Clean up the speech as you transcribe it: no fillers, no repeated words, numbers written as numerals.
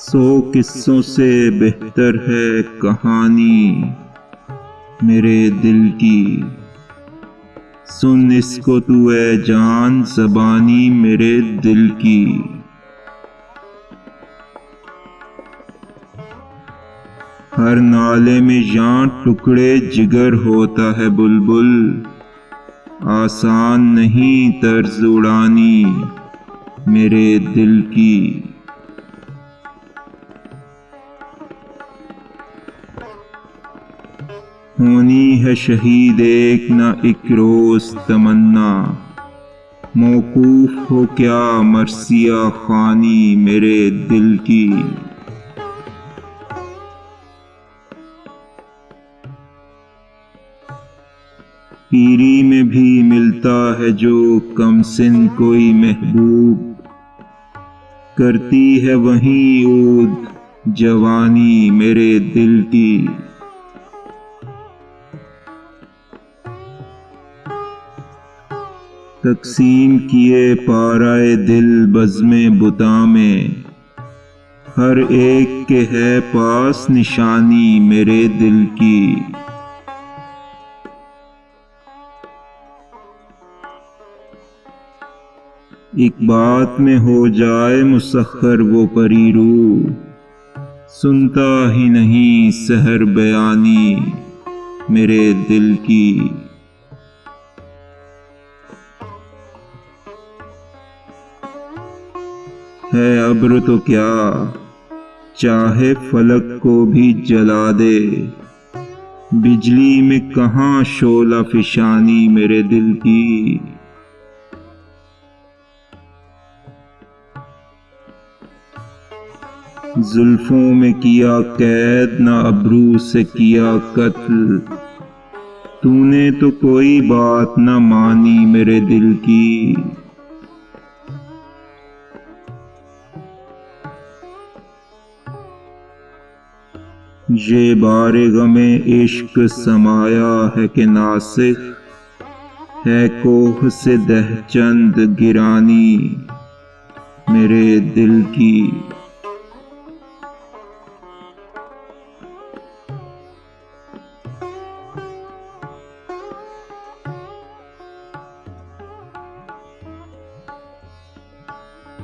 100 किस्सों से बेहतर है कहानी मेरे दिल की। सुन इसको तू ऐ जान ज़बानी मेरे दिल की। हर नाले में यहाँ टुकड़े जिगर होता है बुलबुल, आसान नहीं तर्ज उड़ानी मेरे दिल की। होनी है शहीद एक न एक रोज़ तमन्ना, मौकूफ हो क्या मर्सिया खानी मेरे दिल की। पीरी में भी मिलता है जो कमसिन कोई महबूब, करती है वहीं ऊद जवानी मेरे दिल की। तकसीम किए पाराए दिल बज़्मे बुता में, हर एक के है पास निशानी मेरे दिल की। एक बात में हो जाए मुसख्खर वो परी रूह, सुनता ही नहीं सहर बयानी मेरे दिल की। है अब्र तो क्या चाहे फलक को भी जला दे, बिजली में कहाँ शोला फिशानी मेरे दिल की। जुल्फों में किया कैद न अब्रू से किया कत्ल, तूने तो कोई बात न मानी मेरे दिल की। ये बारे गमे इश्क समाया है कि नासिक, है कोह से दहचंद गिरानी मेरे दिल की।